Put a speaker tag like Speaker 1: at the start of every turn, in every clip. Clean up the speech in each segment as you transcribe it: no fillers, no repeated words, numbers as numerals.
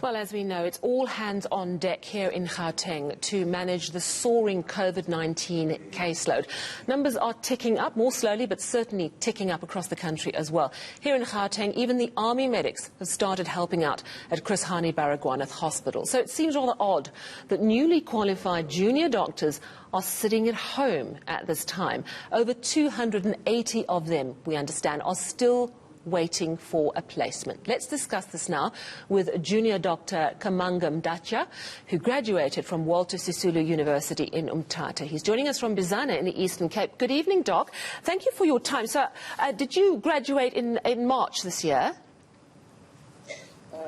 Speaker 1: Well, as we know, it's all hands on deck here in Gauteng to manage the soaring COVID-19 caseload. Numbers are ticking up, more slowly, but certainly ticking up across the country as well. Here in Gauteng, even the army medics have started helping out at Chris Hani Baragwanath Hospital. So it seems rather odd that newly qualified junior doctors are sitting at home at this time. Over 280 of them, we understand, are still waiting for a placement. Let's discuss this now with junior doctor Khamanga Mdatya, who graduated from Walter Sisulu University in Mthatha. He's joining us from Bizana in the Eastern Cape. Good evening, Doc. Thank you for your time. So, did you graduate in March this year?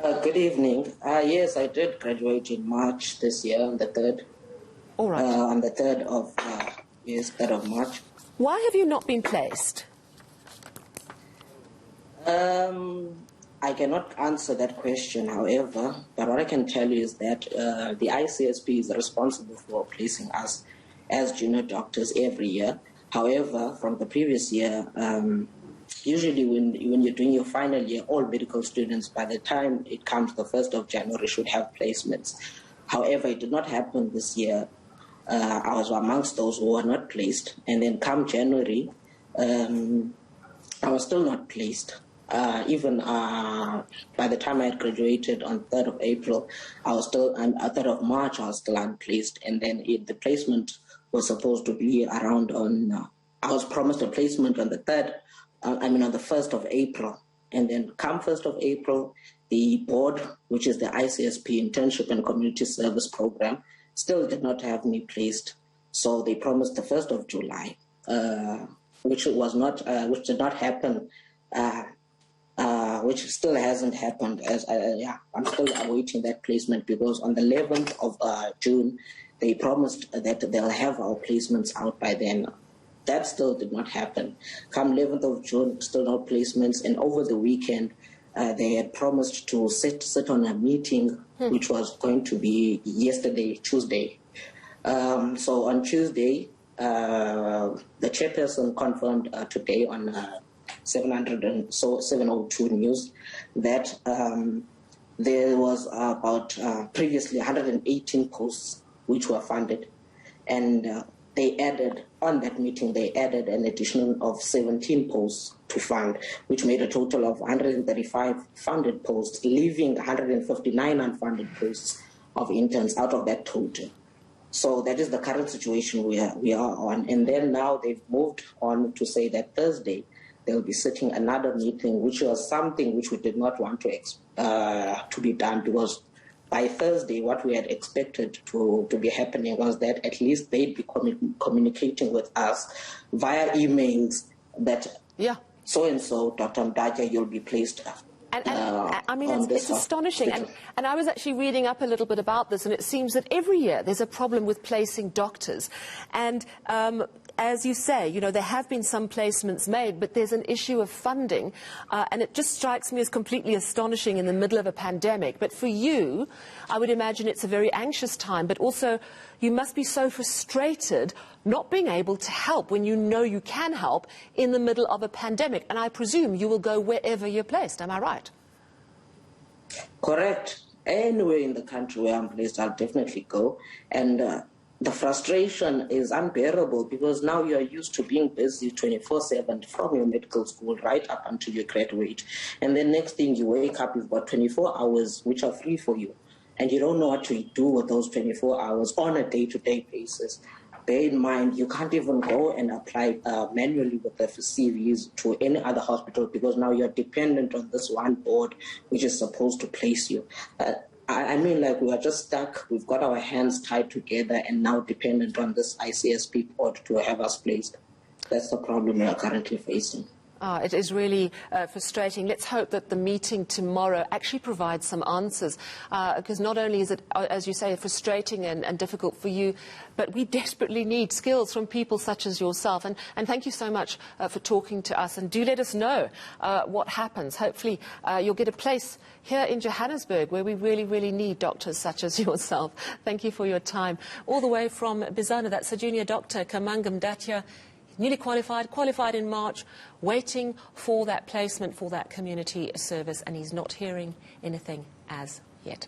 Speaker 2: Good evening. Yes, I did graduate in March this year, on the 3rd.
Speaker 1: All right.
Speaker 2: On the 3rd of, 3rd of March.
Speaker 1: Why have you not been placed?
Speaker 2: I cannot answer that question, however, but what I can tell you is that the ICSP is responsible for placing us as junior doctors every year. However, from the previous year, usually when you're doing your final year, all medical students, by the time it comes the 1st of January, should have placements. However, it did not happen this year. I was amongst those who were not placed, and then come January, I was still not placed. Even by the time I had graduated on 3rd of April, I was still, 3rd of March, I was still unplaced. And then the placement was supposed to be around on, I was promised a placement on the 3rd, on the 1st of April. And then come 1st of April, the board, which is the ICSP Internship and Community Service Program, still did not have me placed. So they promised the 1st of July, which did not happen. Which still hasn't happened. I'm still awaiting that placement, because on the 11th of June, they promised that they'll have our placements out by then. That still did not happen. Come 11th of June, still no placements, and over the weekend, they had promised to sit on a meeting, which was going to be yesterday, Tuesday. So on Tuesday, the chairperson confirmed today on 702 News that there was about previously 118 posts which were funded, and they added, on that meeting, they added an additional of 17 posts to fund, which made a total of 135 funded posts, leaving 159 unfunded posts of interns out of that total. So that is the current situation we are on. And then now they've moved on to say that Thursday they'll be sitting another meeting, which was something which we did not want to be done, because by Thursday, what we had expected to be happening was that at least they'd be communicating with us via emails that so-and-so, Dr. Mdatya, you'll be placed.
Speaker 1: It's astonishing. And I was actually reading up a little bit about this, and it seems that every year there's a problem with placing doctors. And as you say, there have been some placements made, but there's an issue of funding. And it just strikes me as completely astonishing in the middle of a pandemic. But for you, I would imagine it's a very anxious time, but also you must be so frustrated not being able to help when you know you can help in the middle of a pandemic. And I presume you will go wherever you're placed. Am I right?
Speaker 2: Correct. Anywhere in the country where I'm placed, I'll definitely go. And the frustration is unbearable, because now you are used to being busy 24/7 from your medical school right up until you graduate. And then next thing you wake up, you've got 24 hours which are free for you. And you don't know what to do with those 24 hours on a day-to-day basis. Bear in mind, you can't even go and apply manually with the CVs to any other hospital, because now you're dependent on this one board which is supposed to place you. We are just stuck. We've got our hands tied together and now dependent on this ICSP board to have us placed. That's the problem we are currently facing.
Speaker 1: It is really frustrating. Let's hope that the meeting tomorrow actually provides some answers, because not only is it, as you say, frustrating and difficult for you, but we desperately need skills from people such as yourself. And thank you so much for talking to us. And do let us know what happens. Hopefully you'll get a place here in Johannesburg, where we really, really need doctors such as yourself. Thank you for your time. All the way from Bizana, that's a junior doctor, Khamanga Mdatya. Newly qualified in March, waiting for that placement, for that community service, and he's not hearing anything as yet.